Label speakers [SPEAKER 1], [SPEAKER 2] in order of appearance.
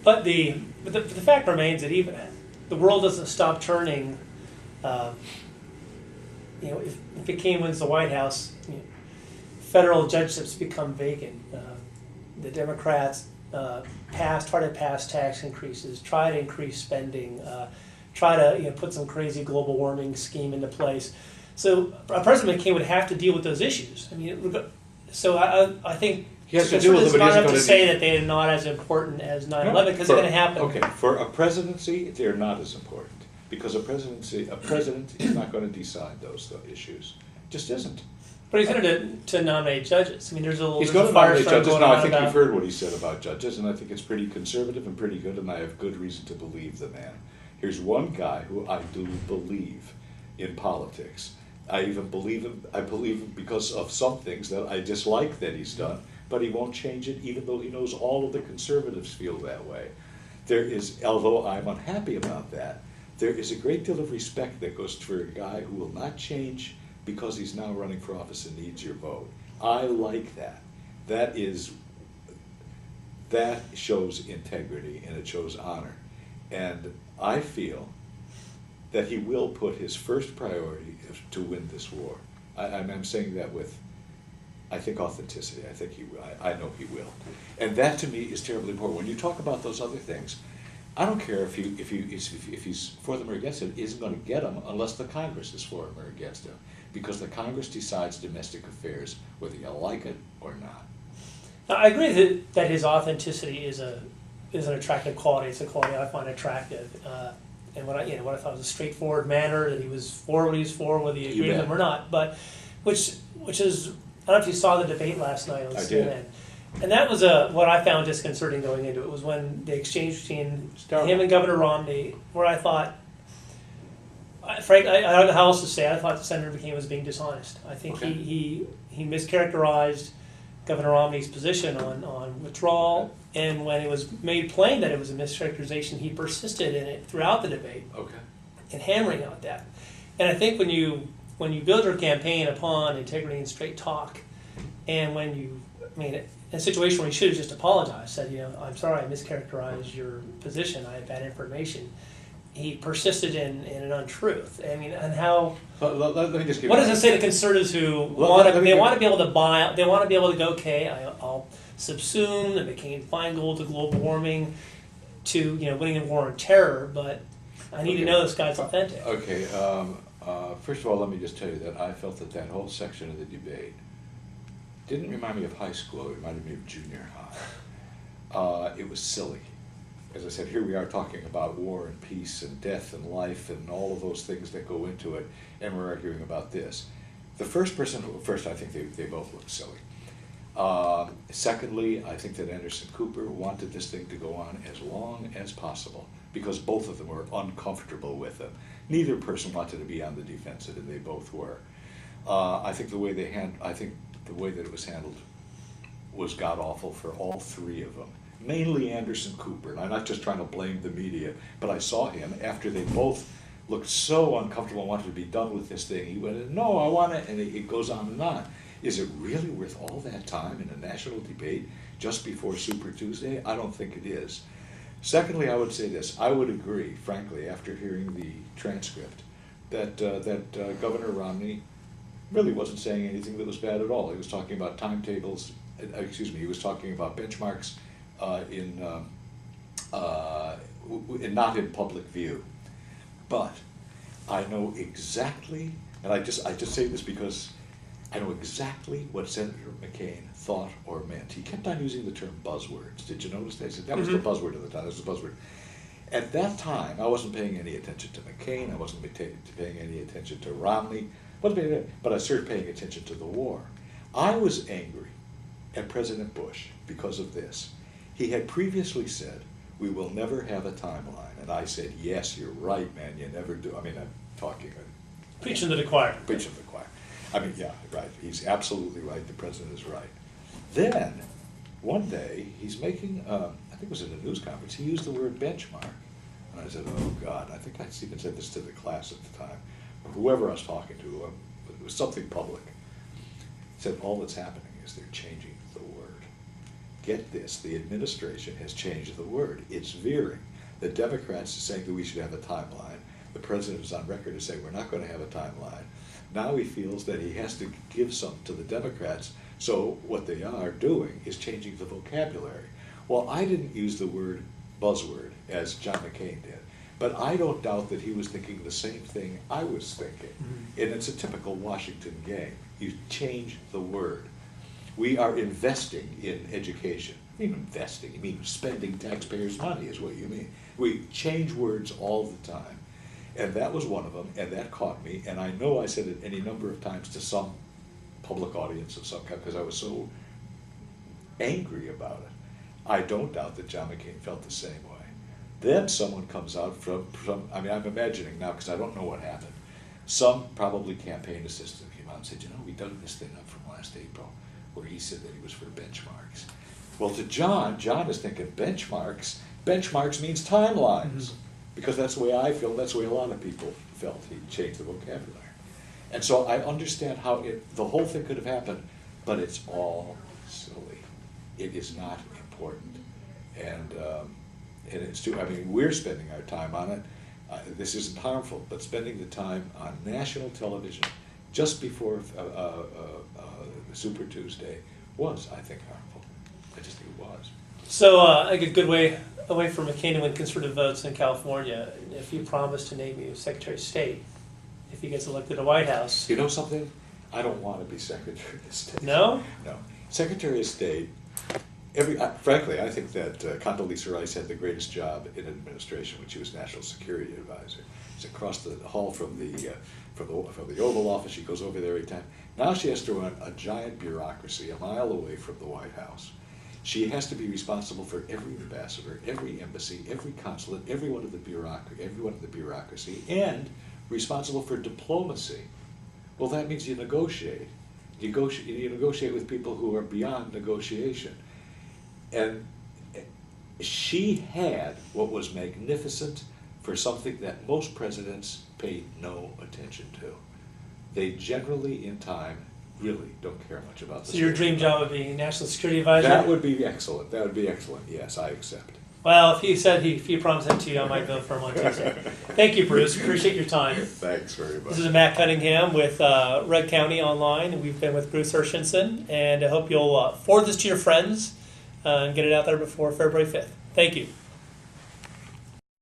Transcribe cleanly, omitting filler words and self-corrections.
[SPEAKER 1] But the fact remains that even the world doesn't stop turning. If McCain wins the White House, federal judgeships become vacant. The Democrats try to pass tax increases, try to increase spending, try to put some crazy global warming scheme into place. So President McCain would have to deal with those issues. So I think
[SPEAKER 2] he has to deal with them, but
[SPEAKER 1] not enough to say that they are not as important as 9/11 because it's going to happen.
[SPEAKER 2] Okay, for a presidency, they're not as important because a president is not going to decide those issues. Just isn't.
[SPEAKER 1] But he's going to nominate judges. There's a little.
[SPEAKER 2] He's going to nominate judges. Now, I think you've heard what he said about judges, and I think it's pretty conservative and pretty good, and I have good reason to believe the man. Here's one guy who I do believe in politics. I even believe him. I believe him because of some things that I dislike that he's done, but he won't change it, even though he knows all of the conservatives feel that way. There is, although I'm unhappy about that, there is a great deal of respect that goes for a guy who will not change because he's now running for office and needs your vote. I like that. That shows integrity and it shows honor. And I feel that he will put his first priority to win this war. I'm saying that with, I think, authenticity. I think I know he will. And that to me is terribly important. When you talk about those other things, I don't care if he's for them or against them, he isn't going to get them unless the Congress is for him or against him. Because the Congress decides domestic affairs, whether you like it or not.
[SPEAKER 1] Now, I agree that his authenticity is an attractive quality. It's a quality I find attractive. And what I thought was a straightforward manner, that he was for what he was for, whether you agree with him or not. But which is, I don't know if you saw the debate last night on CNN.
[SPEAKER 2] Did.
[SPEAKER 1] And that was what I found disconcerting going into it, was when the exchange between him and Governor Romney, where I thought, frankly, I don't know how else to say it. I thought Senator McCain was being dishonest. I think he mischaracterized Governor Romney's position on withdrawal, and when it was made plain that it was a mischaracterization, he persisted in it throughout the debate, and hammering out that. And I think when you build your campaign upon integrity and straight talk, and when you, in a situation where you should have just apologized, said, I'm sorry, I mischaracterized your position, I had bad information. He persisted in an untruth. And how?
[SPEAKER 2] Let me just give
[SPEAKER 1] what does it say to conservatives who want to be able to buy? They want to be able to go, okay, I'll subsume the McCain-Feingold to global warming, to winning the war on terror, but I need to know this guy's authentic.
[SPEAKER 2] Okay. First of all, let me just tell you that I felt that whole section of the debate didn't remind me of high school. It reminded me of junior high. It was silly. As I said, here we are talking about war and peace and death and life and all of those things that go into it, and we're arguing about this. The first, I think they both looked silly. Secondly, I think that Anderson Cooper wanted this thing to go on as long as possible because both of them were uncomfortable with it. Neither person wanted to be on the defensive, and they both were. I think the way that it was handled was god-awful for all three of them. Mainly Anderson Cooper, and I'm not just trying to blame the media, but I saw him after they both looked so uncomfortable and wanted to be done with this thing. He went, no, I want it, and it goes on and on. Is it really worth all that time in a national debate just before Super Tuesday? I don't think it is. Secondly, I would say this. I would agree, frankly, after hearing the transcript, that Governor Romney really wasn't saying anything that was bad at all. He was talking about timetables, he was talking about benchmarks, not in public view, but I know exactly, and I just say this because I know exactly what Senator McCain thought or meant. He kept on using the term buzzwords. Did you notice that? He said that was the buzzword at the time. That was the buzzword. At that time, I wasn't paying any attention to McCain. I wasn't paying any attention to Romney. But I started paying attention to the war. I was angry at President Bush because of this. He had previously said, we will never have a timeline. And I said, yes, you're right, man, you never do. I'm talking.
[SPEAKER 1] Preaching to the choir.
[SPEAKER 2] Preaching to the choir. Yeah, right. He's absolutely right. The president is right. Then, one day, he's making, I think it was at a news conference, he used the word benchmark. And I said, oh, God. I think I even said this to the class at the time. Whoever I was talking to, it was something public. He said, all that's happening is they're changing the word. get this, the administration has changed the word. It's veering. The Democrats are saying that we should have a timeline. The president is on record as saying we're not going to have a timeline. Now he feels that he has to give some to the Democrats, so what they are doing is changing the vocabulary. Well, I didn't use the word buzzword as John McCain did, but I don't doubt that he was thinking the same thing I was thinking. And it's a typical Washington game. You change the word. We are investing in education. You mean investing, you mean spending taxpayers' money is what you mean. We change words all the time. And that was one of them, and that caught me. And I know I said it any number of times to some public audience of some kind because I was so angry about it. I don't doubt that John McCain felt the same way. Then someone comes out from I mean, I'm imagining now because I don't know what happened. Some probably campaign assistant came out and said, you know, we dug this thing up from last April where he said that he was for benchmarks. Well, to John is thinking benchmarks. Benchmarks means timelines. Because that's the way I feel, that's the way a lot of people felt. He changed the vocabulary. And so I understand how the whole thing could have happened, but it's all silly. It is not important. And it's too, I mean, we're spending our time on it. This isn't harmful, but spending the time on national television just before Super Tuesday was, I think, harmful. I just think it was.
[SPEAKER 1] So a good way away from McCain to win conservative votes in California, if he promised to name you Secretary of State, if he gets elected to the White House.
[SPEAKER 2] You know something? I don't want to be Secretary of State.
[SPEAKER 1] No?
[SPEAKER 2] No. Secretary of State, frankly, I think that Condoleezza Rice had the greatest job in administration when she was National Security Advisor. She's across the hall from the Oval Office. She goes over there every time. Now she has to run a giant bureaucracy a mile away from the White House. She has to be responsible for every ambassador, every embassy, every consulate, every one of the bureaucracy, and responsible for diplomacy. Well, that means you negotiate. You negotiate with people who are beyond negotiation. And she had what was magnificent for something that most presidents pay no attention to. They generally, in time, really don't care much about this.
[SPEAKER 1] So your dream job would be National Security Advisor?
[SPEAKER 2] That would be excellent. That would be excellent. Yes, I accept.
[SPEAKER 1] Well, if he promised that to you, I might vote for him on Tuesday. Thank you, Bruce. Appreciate your time.
[SPEAKER 2] Thanks very much.
[SPEAKER 1] This is Matt Cunningham with Red County Online. We've been with Bruce Herschensohn, and I hope you'll forward this to your friends and get it out there before February 5th. Thank you.